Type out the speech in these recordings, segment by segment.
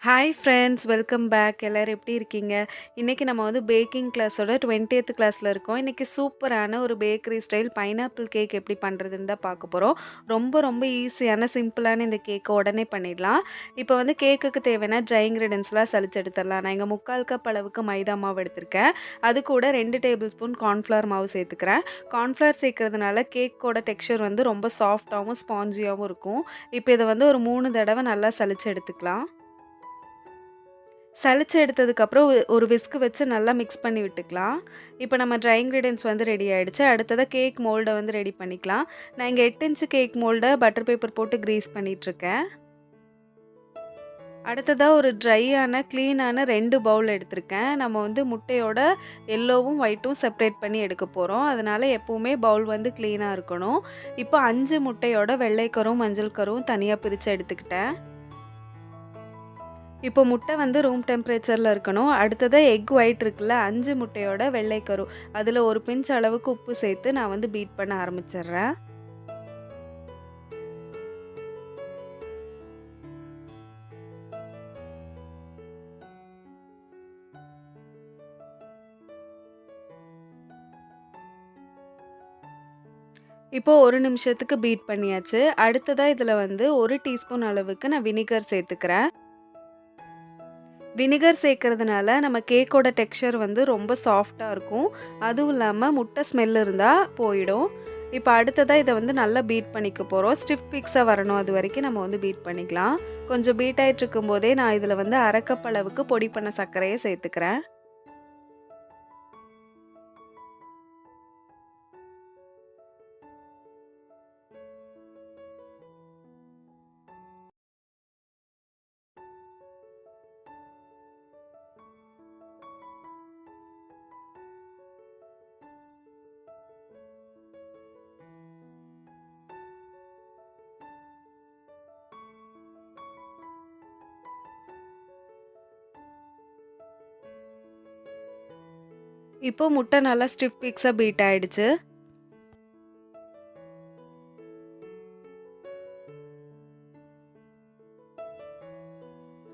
Hi friends, welcome back. எல்லோரும் எப்படி இருக்கீங்க? இன்றைக்கி நம்ம வந்து பேக்கிங் கிளாஸோட 20th கிளாஸில் இருக்கோம். இன்றைக்கி சூப்பரான ஒரு பேக்கரி ஸ்டைல் பைனாப்பிள் கேக் எப்படி பண்ணுறதுன்னு தான் பார்க்க போகிறோம். ரொம்ப ரொம்ப ஈஸியான சிம்பிளான இந்த கேக்கை உடனே பண்ணிடலாம். இப்போ வந்து கேக்குக்கு தேவையான ட்ரை இன்க்ரீடியன்ஸ்லாம் சலிச்சு எடுத்துடலாம். நான் இங்கே 3/4 கப் அளவுக்கு மைதா மாவு எடுத்திருக்கேன். அது கூட 2 டேபிள் ஸ்பூன் கார்ன்ஃப்ளவர் மாவு சேர்த்துக்கிறேன். கார்ன்ஃப்ளவர் சேர்க்கறதுனால கேக்கோட டெக்ஸ்சர் வந்து ரொம்ப சாஃப்டாகவும் ஸ்பாஞ்சியாகவும் இருக்கும். இப்போ இதை வந்து ஒரு 3 தடவை நல்லா சலிச்சு எடுத்துக்கலாம். சலிச்சு எடுத்ததுக்கப்புறம் ஒரு விஸ்க் வச்சு நல்லா மிக்ஸ் பண்ணி விட்டுக்கலாம். இப்போ நம்ம ட்ரை இன்க்ரீடியன்ட்ஸ் வந்து ரெடி ஆகிடுச்சு. அடுத்ததாக கேக் மோல்டை வந்து ரெடி பண்ணிக்கலாம். நான் இங்கே 8 இன்ச்சு கேக் மோல்டை பட்டர் பேப்பர் போட்டு க்ரீஸ் பண்ணிகிட்ருக்கேன். அடுத்ததாக ஒரு ட்ரையான க்ளீனான 2 பவுல் எடுத்திருக்கேன். நம்ம வந்து முட்டையோட எல்லோவும் ஒயிட்டும் செப்பரேட் பண்ணி எடுக்க போகிறோம். அதனால் எப்போவுமே பவுல் வந்து க்ளீனாக இருக்கணும். இப்போ 5 முட்டையோட வெள்ளைக்கரும் மஞ்சள் கரும் தனியாக பிரித்து எடுத்துக்கிட்டேன். இப்போ முட்டை வந்து ரூம் டெம்பரேச்சரில் இருக்கணும். அடுத்ததாக எக் ஒயிட் இருக்குல்ல, 5 முட்டையோட வெள்ளைக்கரு அதில் ஒரு பிஞ்ச் அளவுக்கு உப்பு சேர்த்து நான் வந்து பீட் பண்ண ஆரம்பிச்சிடுறேன். இப்போ 1 நிமிஷத்துக்கு பீட் பண்ணியாச்சு. அடுத்ததாக இதில் வந்து 1 டீஸ்பூன் அளவுக்கு நான் வினிகர் சேர்த்துக்கிறேன். வினிகர் சேர்க்கறதுனால நம்ம கேக்கோட டெக்ஸ்சர் வந்து ரொம்ப சாஃப்டாக இருக்கும். அதுவும் இல்லாமல் முட்டை ஸ்மெல் இருந்தால் போயிடும். இப்போ அடுத்ததாக இதை வந்து நல்லா பீட் பண்ணிக்க போகிறோம். ஸ்டிஃப் பிக்ஸாக வரணும், அது வரைக்கும் நம்ம வந்து பீட் பண்ணிக்கலாம். கொஞ்சம் பீட் ஆகிட்டு இருக்கும்போதே நான் இதில் வந்து 1/2 கப் அளவுக்கு பொடி பண்ண சர்க்கரையை சேர்த்துக்கிறேன். இப்போ முட்டை நல்லா ஸ்டிஃப் பிக்ஸாக பீட் ஆகிடுச்சு.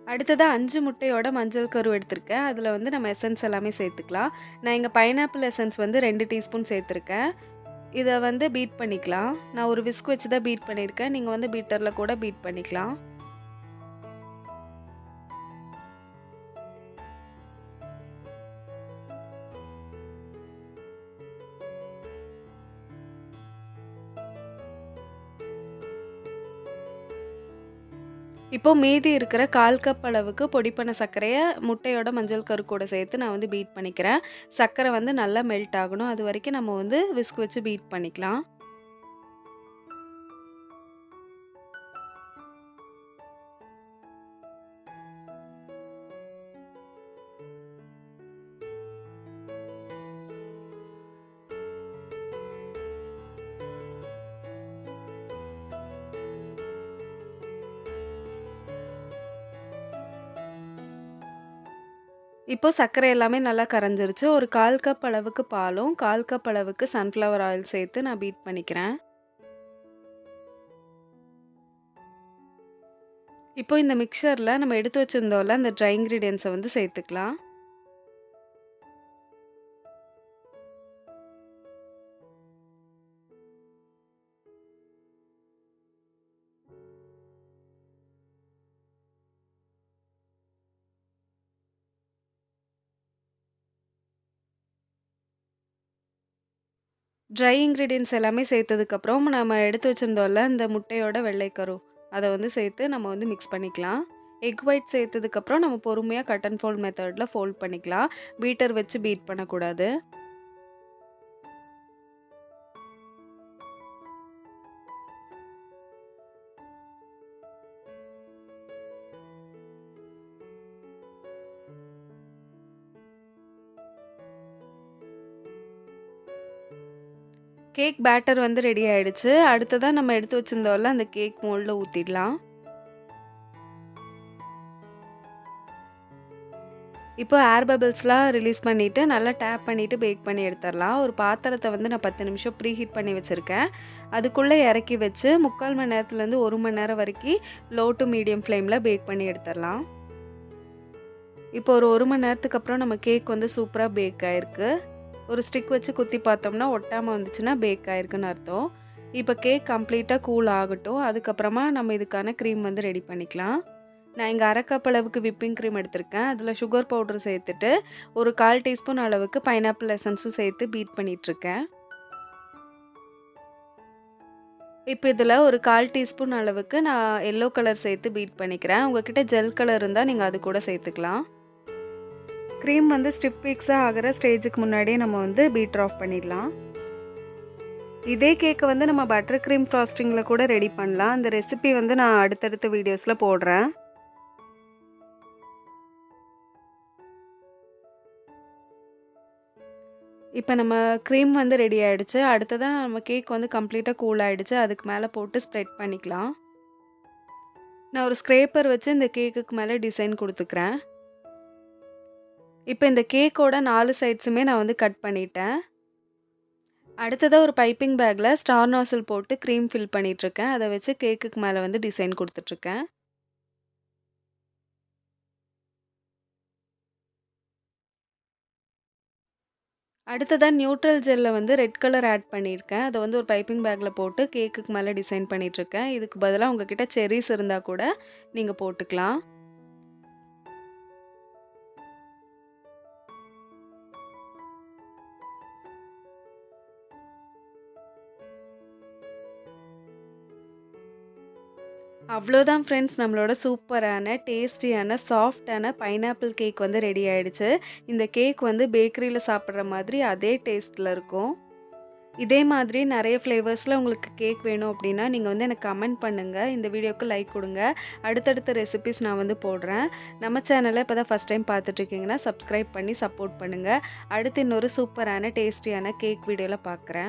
அடுத்ததாக 5 முட்டையோட மஞ்சள் கரு எடுத்திருக்கேன். அதில் வந்து நம்ம எசன்ஸ் எல்லாமே சேர்த்துக்கலாம். நான் இங்கே பைனாப்பிள் எசன்ஸ் வந்து 2 டீஸ்பூன் சேர்த்துருக்கேன். இதை வந்து பீட் பண்ணிக்கலாம். நான் ஒரு விஸ்க் வச்சு தான் பீட் பண்ணியிருக்கேன். நீங்கள் வந்து பீட்டரில் கூட பீட் பண்ணிக்கலாம். இப்போ மீதி இருக்கிற 1/4 கப் அளவுக்கு பொடி பண்ண சர்க்கரையை முட்டையோட மஞ்சள் கரு கூட சேர்த்து நான் வந்து பீட் பண்ணிக்கிறேன். சர்க்கரை வந்து நல்லா மெல்ட் ஆகணும். அது வரைக்கும் நம்ம வந்து விஸ்க் வச்சு பீட் பண்ணிக்கலாம். இப்போ சர்க்கரை எல்லாமே நல்லா கரைஞ்சிருச்சு. ஒரு 1/4 கப் அளவுக்கு பாலும் 1/4 கப் அளவுக்கு சன்ஃப்ளவர் ஆயில் சேர்த்து நான் பீட் பண்ணிக்கிறேன். இப்போ இந்த மிக்சரில் நம்ம எடுத்து வச்சிருந்தோம்ல அந்த ட்ரை இன்க்ரீடியன்ஸை வந்து சேர்த்துக்கலாம். ட்ரை இன்க்ரீடியன்ட்ஸ் எல்லாமே சேர்த்ததுக்கப்புறம் நம்ம எடுத்து வச்சுருந்தோம்ல இந்த முட்டையோட வெள்ளைக்கரு அதை வந்து சேர்த்து நம்ம வந்து மிக்ஸ் பண்ணிக்கலாம். எக் ஒயிட் சேர்த்ததுக்கப்புறம் நம்ம பொறுமையாக கட் அண்ட் ஃபோல்ட் மெத்தடில் ஃபோல்ட் பண்ணிக்கலாம். பீட்டர் வச்சு பீட் பண்ணக்கூடாது. கேக் பேட்டர் வந்து ரெடி ஆயிடுச்சு. அடுத்ததாக நம்ம எடுத்து வச்சிருந்தோம்ல அந்த கேக் மோல்டில் ஊற்றிடலாம். இப்போ ஏர் பபிள்ஸ்லாம் ரிலீஸ் பண்ணிவிட்டு நல்லா டேப் பண்ணிவிட்டு பேக் பண்ணி எடுத்துடலாம். ஒரு பாத்திரத்தை வந்து நான் 10 நிமிஷம் ப்ரீ ஹீட் பண்ணி வச்சுருக்கேன். அதுக்குள்ளே இறக்கி வச்சு 3/4 மணி நேரத்துலேருந்து 1 மணி நேரம் வரைக்கும் லோ டு மீடியம் ஃப்ளேமில் பேக் பண்ணி எடுத்துடலாம். இப்போ ஒரு 1 மணி நேரத்துக்கு அப்புறம் நம்ம கேக் வந்து சூப்பரா பேக் ஆயிருக்கு. ஒரு ஸ்டிக் வச்சு குத்தி பார்த்தோம்னா ஒட்டாம வந்துச்சுன்னா பேக் ஆயிருக்குன்னு அர்த்தம். இப்போ கேக் கம்ப்ளீட்டா கூல் ஆகட்டும். அதுக்கப்புறமா நம்ம இதுக்கான க்ரீம் வந்து ரெடி பண்ணிக்கலாம். நான் இங்கே 1/2 கப் அளவுக்கு விப்பிங் க்ரீம் எடுத்திருக்கேன். அதில் சுகர் பவுடர் சேர்த்துட்டு ஒரு 1/4 டீஸ்பூன் அளவுக்கு பைனாப்பிள் எசன்ஸும் சேர்த்து பீட் பண்ணிகிட்ருக்கேன். இப்போ இதில் ஒரு 1/4 டீஸ்பூன் அளவுக்கு நான் எல்லோ கலர் சேர்த்து பீட் பண்ணிக்கிறேன். உங்ககிட்ட ஜெல் கலர் இருந்தால் நீங்கள் அது கூட சேர்த்துக்கலாம். க்ரீம் வந்து ஸ்டிஃப் பீக்ஸாக ஆகிற ஸ்டேஜுக்கு முன்னாடியே நம்ம வந்து பீட்டர் ஆஃப் பண்ணிடலாம். இதே கேக்கை வந்து நம்ம பட்டர் க்ரீம் ஃப்ராஸ்டிங்கில் கூட ரெடி பண்ணலாம். அந்த ரெசிபி வந்து நான் அடுத்தடுத்த வீடியோஸில் போடுறேன். இப்போ நம்ம க்ரீம் வந்து ரெடி ஆகிடுச்சு. அடுத்ததாக நம்ம கேக் வந்து கம்ப்ளீட்டாக கூல் ஆகிடுச்சு. அதுக்கு மேலே போட்டு ஸ்ப்ரெட் பண்ணிக்கலாம். நான் ஒரு ஸ்க்ரேப்பர் வச்சு இந்த கேக்குக்கு மேலே டிசைன் கொடுத்துக்கிறேன். இப்போ இந்த கேக்கோட 4 சைட்ஸுமே நான் வந்து கட் பண்ணிட்டேன். அடுத்ததாக ஒரு பைப்பிங் பேக்கில் ஸ்டார் நாசில் போட்டு க்ரீம் ஃபில் பண்ணிகிட்ருக்கேன். அதை வச்சு கேக்குக்கு மேலே வந்து டிசைன் கொடுத்துட்ருக்கேன். அடுத்ததாக நியூட்ரல் ஜெல்லில் வந்து ரெட் கலர் ஆட் பண்ணியிருக்கேன். அதை வந்து ஒரு பைப்பிங் பேக்கில் போட்டு கேக்குக்கு மேலே டிசைன் பண்ணிகிட்ருக்கேன். இதுக்கு பதிலாக உங்ககிட்ட செர்ரிஸ் இருந்தால் கூட நீங்கள் போட்டுக்கலாம். அவ்வளோதான் ஃப்ரெண்ட்ஸ், நம்மளோட சூப்பரான டேஸ்டியான சாஃப்டான பைனாப்பிள் கேக் வந்து ரெடி ஆகிடுச்சு. இந்த கேக் வந்து பேக்கரியில் சாப்பிட்ற மாதிரி அதே டேஸ்ட்டில் இருக்கும். இதே மாதிரி நிறைய ஃப்ளேவர்ஸில் உங்களுக்கு கேக் வேணும் அப்படின்னா நீங்கள் வந்து எனக்கு கமெண்ட் பண்ணுங்கள். இந்த வீடியோவுக்கு லைக் கொடுங்க. அடுத்தடுத்த ரெசிபிஸ் நான் வந்து போடுறேன். நம்ம சேனலை இப்போ தான் ஃபஸ்ட் டைம் பார்த்துட்ருக்கீங்கன்னா சப்ஸ்கிரைப் பண்ணி சப்போர்ட் பண்ணுங்கள். அடுத்து இன்னொரு சூப்பரான டேஸ்டியான கேக் வீடியோவில் பார்க்குறேன்.